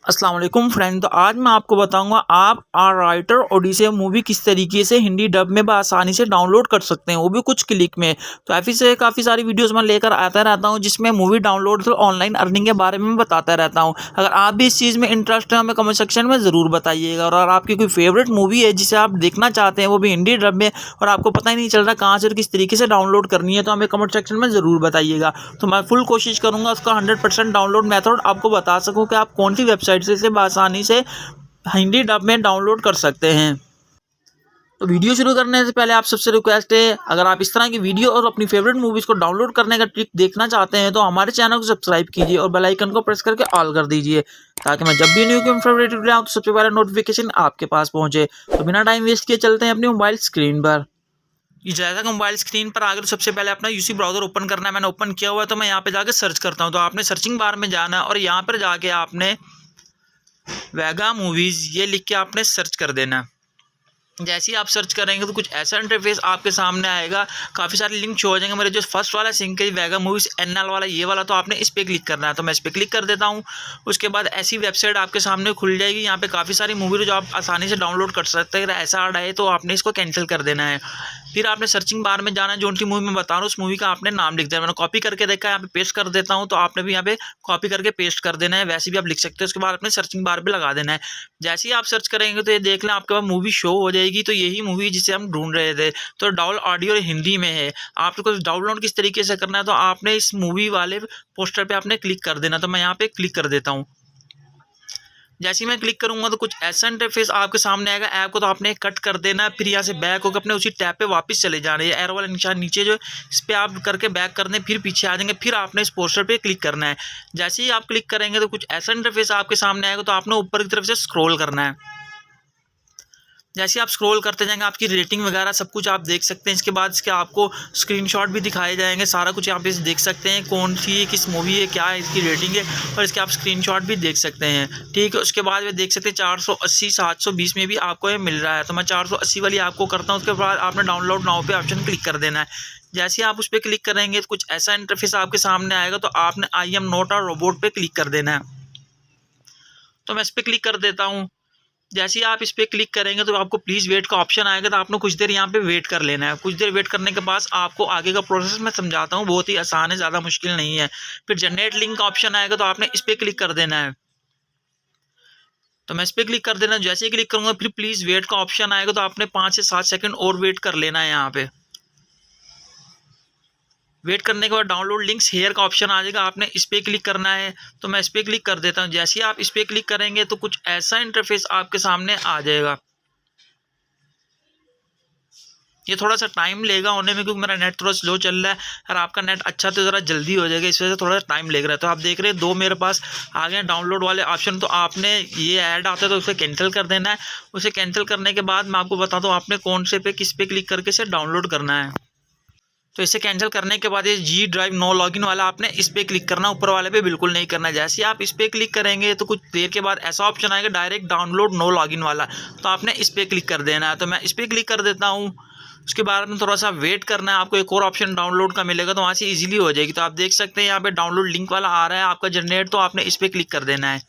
अस्सलाम वालेकुम फ्रेंड। तो आज मैं आपको बताऊंगा आप राइटर ओडिसी मूवी किस तरीके से हिंदी डब में आसानी से डाउनलोड कर सकते हैं, वो भी कुछ क्लिक में। तो ऐसे से काफ़ी सारी वीडियोस मैं लेकर आता रहता हूं जिसमें मूवी डाउनलोड से ऑनलाइन अर्निंग के बारे में बताता रहता हूं। अगर आप भी इस चीज़ में इंटरेस्ट है हमें कमेंट सेक्शन में ज़रूर बताइएगा। और आपकी कोई फेवरेट मूवी है जिसे आप देखना चाहते हैं वो भी हिंदी डब में और आपको पता ही नहीं चल रहा कहाँ से और किस तरीके से डाउनलोड करनी है, तो हमें कमेंट सेक्शन में ज़रूर बताइएगा। तो मैं फुल कोशिश करूँगा उसका 100% डाउनलोड मेथड आपको बता सकूँ कि आप कौन सी वेबसाइट से इसे आसानी से हिंदी डब में डाउनलोड कर सकते हैं। तो वीडियो शुरू करने से पहले आप सबसे रिक्वेस्ट है, अगर आप इस तरह की वीडियो और अपनी फेवरेट मूवीज़ को डाउनलोड करने का ट्रिक देखना चाहते हैं तो हमारे चैनल को सब्सक्राइब कीजिए और बेल आइकन को प्रेस करके ऑल कर दीजिए, ताकि मैं जब भी न्यू की फेवरेट वीडियो आऊँ तो सबसे पहले नोटिफिकेशन आपके पास पहुंचे। तो बिना टाइम वेस्ट किए चलते हैं अपनी मोबाइल स्क्रीन पर। जैसा कि मोबाइल स्क्रीन पर आगे तो सबसे पहले अपना यूसी ब्राउज़र ओपन करना है। मैंने ओपन किया हुआ है तो मैं यहाँ पे जाके सर्च करता हूँ। तो आपने सर्चिंग बार में जाना है और यहाँ पर जाके आपने वेगा मूवीज़ ये लिख के आपने सर्च कर देना। जैसे ही आप सर्च करेंगे तो कुछ ऐसा इंटरफेस आपके सामने आएगा, काफ़ी सारे लिंक शो हो जाएंगे। मेरे जो फर्स्ट वाला सिंक है वेगा मूवीज़ एनएल वाला ये वाला, तो आपने इस पर क्लिक करना है। तो मैं इस पर क्लिक कर देता हूँ। उसके बाद ऐसी वेबसाइट आपके सामने खुल जाएगी। यहाँ पे काफ़ी सारी मूवी जो आप आसानी से डाउनलोड कर सकते हैं। ऐसा ऐड है तो आपने इसको कैंसिल कर देना है। फिर आपने सर्चिंग बार में जाना है, जो उनकी मूवी मैं बता रहा हूँ उस मूवी का आपने नाम लिख देना। मैंने कॉपी करके देखा है, यहाँ पे पेस्ट कर देता हूँ। तो आपने भी यहाँ पे कॉपी करके पेस्ट कर देना है, वैसे भी आप लिख सकते हैं। उसके बाद अपने सर्चिंग बार पे लगा देना है। जैसे ही आप सर्च करेंगे तो ये देख लें आपके पास मूवी शो हो जाएगी। तो यही मूवी जिसे हम ढूंढ रहे थे। तो डाउन ऑडियो हिंदी में है। आपको डाउनलोड किस तरीके से करना है, तो आपने इस मूवी वाले पोस्टर पे आपने क्लिक कर देना। तो मैं यहाँ पे क्लिक कर देता हूँ। जैसे ही मैं क्लिक करूंगा तो कुछ ऐसा इंटरफेस आपके सामने आएगा। ऐप को तो आपने कट कर देना है, फिर यहाँ से बैक होकर अपने उसी टैब पे वापस चले जाना है। एरो वाला निशान नीचे जो इस पर आप करके बैक कर दें, फिर पीछे आ जाएंगे। फिर आपने इस पोस्टर पे क्लिक करना है। जैसे ही आप क्लिक करेंगे तो कुछ ऐसा इंटरफेस आपके सामने आएगा। तो आपने ऊपर की तरफ से स्क्रॉल करना है। जैसे आप स्क्रॉल करते जाएंगे आपकी रेटिंग वगैरह सब कुछ आप देख सकते हैं। इसके बाद इसके आपको स्क्रीनशॉट भी दिखाए जाएंगे, सारा कुछ आप इसे देख सकते हैं, कौन सी है, किस मूवी है, क्या है इसकी रेटिंग है, और इसके आप स्क्रीनशॉट भी देख सकते हैं। ठीक है, उसके बाद वे देख सकते हैं 480 720 में भी आपको ये मिल रहा है। तो मैं 480 वाली आपको करता हूँ। उसके बाद आपने डाउनलोड नाउ पे ऑप्शन क्लिक कर देना है। जैसे ही आप उस पर क्लिक करेंगे तो कुछ ऐसा इंटरफेस आपके सामने आएगा। तो आपने I am not a robot पे क्लिक कर देना है। तो मैं इस पर क्लिक कर देता हूँ। जैसे ही आप इस पर क्लिक करेंगे तो आपको प्लीज़ वेट का ऑप्शन आएगा। तो आपने कुछ देर यहाँ पे वेट कर लेना है। कुछ देर वेट करने के बाद आपको आगे का प्रोसेस मैं समझाता हूँ, बहुत ही आसान है, ज़्यादा मुश्किल नहीं है। फिर जनरेट लिंक का ऑप्शन आएगा तो आपने इस पर क्लिक कर देना है। तो मैं इस पर क्लिक कर देना। जैसे ही क्लिक करूँगा फिर प्लीज़ वेट का ऑप्शन आएगा। तो आपने 5 से 7 सेकेंड और वेट कर लेना है। यहाँ पे वेट करने के बाद डाउनलोड लिंक्स हेयर का ऑप्शन आ जाएगा, आपने इस पर क्लिक करना है। तो मैं इस पर क्लिक कर देता हूँ। जैसे ही आप इस पर क्लिक करेंगे तो कुछ ऐसा इंटरफेस आपके सामने आ जाएगा। ये थोड़ा सा टाइम लेगा होने में, क्योंकि मेरा नेट थोड़ा स्लो चल रहा है। और आपका नेट अच्छा तो ज़रा जल्दी हो जाएगा, इस वजह से थोड़ा सा टाइम लग रहा है। तो आप देख रहे हैं 2 मेरे पास आ गए डाउनलोड वाले ऑप्शन। तो आपने ये ऐड आता है तो उसे कैंसिल कर देना है। उसे कैंसिल करने के बाद मैं आपको बताता हूँ आपने कौन से पे किस पे क्लिक करके इसे डाउनलोड करना है। तो इसे कैंसिल करने के बाद ये जी ड्राइव नो लॉगिन वाला आपने इस पर क्लिक करना, ऊपर वाले पे बिल्कुल नहीं करना है। जैसे ही आप इस पर क्लिक करेंगे तो कुछ देर के बाद ऐसा ऑप्शन आएगा डायरेक्ट डाउनलोड नो लॉगिन वाला। तो आपने इस पर क्लिक कर देना है। तो मैं इस पर क्लिक कर देता हूँ। उसके बाद में थोड़ा सा वेट करना है, आपको एक और ऑप्शन डाउनलोड का मिलेगा तो वहाँ से इजीली हो जाएगी। तो आप देख सकते हैं यहाँ पे डाउनलोड लिंक वाला आ रहा है आपका जनरेट। तो आपने इस पर क्लिक कर देना है।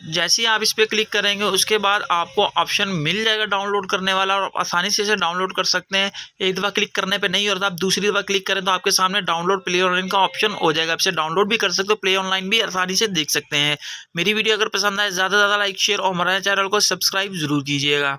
जैसे ही आप इस पर क्लिक करेंगे उसके बाद आपको ऑप्शन मिल जाएगा डाउनलोड करने वाला, और आसानी से इसे डाउनलोड कर सकते हैं। एक दफ़ा क्लिक करने पे नहीं होता, आप दूसरी दफ़ा क्लिक करें तो आपके सामने डाउनलोड प्ले ऑनलाइन का ऑप्शन हो जाएगा। आप इसे डाउनलोड भी कर सकते हो, प्ले ऑनलाइन भी आसानी से देख सकते हैं। मेरी वीडियो अगर पसंद आए ज़्यादा से ज़्यादा लाइक शेयर और हमारे चैनल को सब्सक्राइब ज़रूर कीजिएगा।